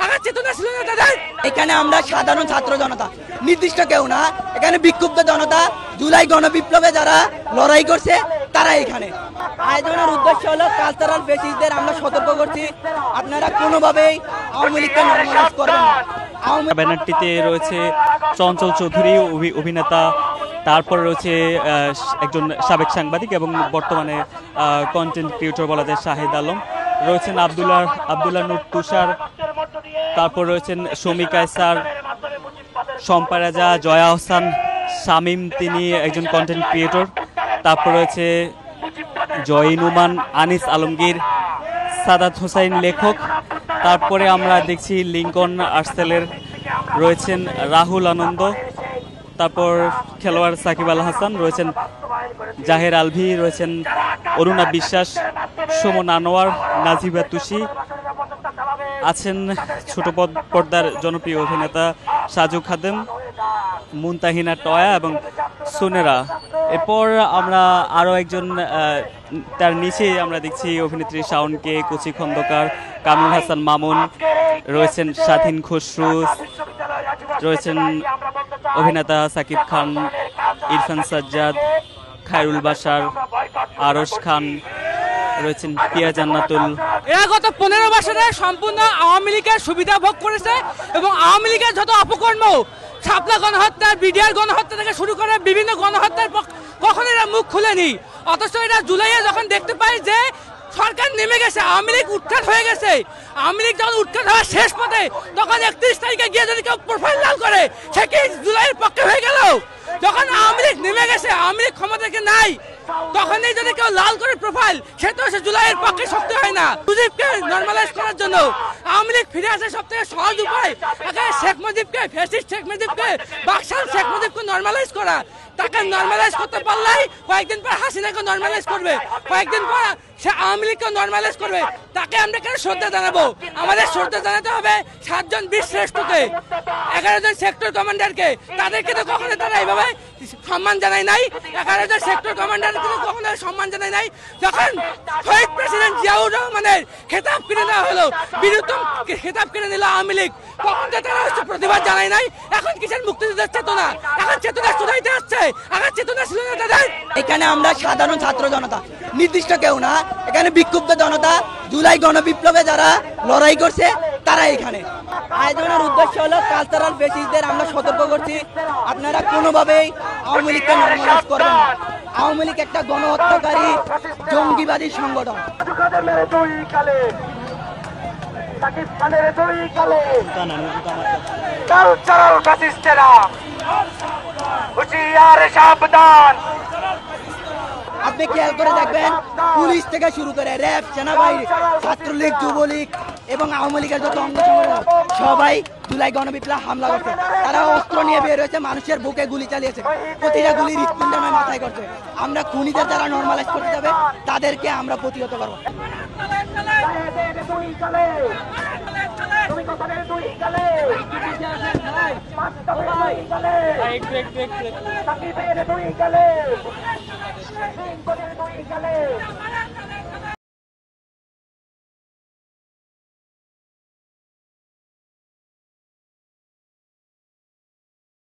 আঘাত চেতনা ছিল না তাদের। এখানে আমরা সাধারণ ছাত্র জনতা, নির্দিষ্ট কেউ না, এখানে বিক্ষুব্ধ জনতা, জুলাই গণবিপ্লবে যারা লড়াই করছে তারা এখানে। আয়োজনের উদ্দেশ্য হলো কালচারাল ফেসিস্টদের আমরা সতর্ক করছি, আপনারা কোনোভাবেই আওয়ামী লীগকে নরমালাইজ করবেন না। ব্যানারটিতে রয়েছে চঞ্চল চৌধুরী অভিনেতা, তারপর রয়েছে একজন সাবেক সাংবাদিক এবং বর্তমানে কন্টেন্ট ক্রিয়েটর বলা যায় শাহিদ আলম, রয়েছেন আব্দুল্লাহ নূর তুষার, তারপর রয়েছেন শমী কায়সার, শম্পা রাজা, জয়া আহসান, শামীম তিনি একজন কন্টেন্ট ক্রিয়েটর, তারপর রয়েছে জয় নুমান, আনিস আলমগীর, সাদাত হোসাইন লেখক, তারপরে আমরা দেখছি লিঙ্কন আর্টসেলের রয়েছেন রাহুল আনন্দ, তারপর খেলোয়াড় সাকিব আল হাসান, রয়েছেন জাহের আলভি, রয়েছেন অরুণা বিশ্বাস, সুমন আনোয়ার, নাজিবা তুষি, আছেন ছোট পর্দার জনপ্রিয় অভিনেতা সাজু খাদেম, মুনতাহিনা টয়া এবং সুনেরা। এরপর আমরা আরও একজন, তার নিচে আমরা দেখছি অভিনেত্রী শাওনকে, কচি খন্দকার, কামরুল হাসান মামুন, রয়েছেন স্বাধীন খসরু, রয়েছেন অভিনেতা সাকিব খান, ইরফান সাজ্জাদ, খায়রুল বাশার, আরশ খান, রয়েছেন পিয়া জান্নাতুল। এরা গত 15 বছরে সম্পূর্ণ আওয়ামী লীগের সুবিধা ভোগ করেছে এবং আওয়ামী লীগের যত অপকর্ম, শাপলা গণহত্যা, বিডিআর গণহত্যা থেকে শুরু করে বিভিন্ন গণহত্যার কখনো এরা মুখ খুলেনি। অথচ এরা জুলাইয়ে যখন দেখতে পায় যে সরকার নেমে গেছে, আওয়ামী লীগ উৎখাত হয়ে গেছে, আওয়ামী লীগ যখন উৎখাত হওয়ার শেষ পথে, তখন 31 তারিখে গিয়ে যদি কেউ প্রোফাইল লাল করে সে কি জুলাইয়ের পক্ষে হয়ে গেল? যখন আওয়ামী লীগ নেমে গেছে, আওয়ামী লীগ ক্ষমতাকে নাই, তখনই যদি কেউ লাল করে প্রোফাইল, সে তো সে জুলাইয়ের পক্ষে শক্তি হয় না। মুজিবকে নরমালাইজ করার জন্য আওয়ামী লীগ ফিরে আসে সব থেকে সহজ উপায়, আগে শেখ মুজিবকে, ফ্যাসিস্ট শেখ মুজিবকে, বাকশাল শেখ মুজিবকে নরমালাইজ করা। তাকে নরমালাইজ করতে পারলেই কয়েকদিন পর হাসিনাকে নরমালাইজ করবে, কয়েকদিন পর সে আওয়ামী লীগকে নরমালাইজ করবে। তাকে আমরা কেন শ্রদ্ধা জানাবো? আমাদের শ্রদ্ধা জানাতে হবে 7 জন বীর শ্রেষ্ঠকে, 11 জন সেক্টর কমান্ডারকে। তাদেরকে তো কখনো তারা এইভাবে সম্মান জানায় নাই। 11 জন সেক্টর কমান্ডারকে তো কখনো সম্মান জানায় নাই। যখন শহীদ প্রেসিডেন্ট জিয়াউর রহমানের খেতাব কিনে নেওয়া হলো, বীরুত্তম খেতাব কিনে নিল আওয়ামী লীগ, তখন তো তারা প্রতিবাদ জানায় নাই। এখন কিসের মুক্তিযুদ্ধের চেতনা? এখন চেতনা শুধাইতে আসছে, আঘাত চেতনা ছিল না তাদের। এখানে আমরা সাধারণ ছাত্র জনতা, নির্দিষ্ট কেউ না, এখানে বিক্ষুব্ধ জনতা, জুলাই গণবিপ্লবে যারা লড়াই করছে তারা এখানে। আয়োজনের উদ্দেশ্য হলো কালচারাল ফেসিস্টদের আমরা সতর্ক করছি, আপনারা কোনোভাবেই আওয়ামী লীগকে নরমালাইজ করবেন না। আওয়ামী লীগ একটা গণহত্যাকারী জঙ্গিবাদী সংগঠন। কালচারাল ফ্যাসিস্টেরা হুঁশিয়ার, সাবধান। আপনি খেয়াল করে দেখবেন, পুলিশ থেকে শুরু করে র্যাব, সেনাবাহিনী, ছাত্রলীগ, যুবলীগ এবং আওয়ামী লীগের যত অঙ্গ সংগঠন সবাই জুলাই গণবিপ্লব হামলা করছে। তারা অস্ত্র নিয়ে বের হয়েছে, মানুষের বুকে গুলি চালিয়েছে, প্রতিটা গুলি হৃৎপিণ্ডের মাথায় করছে। আমরা খুনিদের যারা নরমালাইজ করতে যাবে তাদেরকে আমরা প্রতিহত করবো।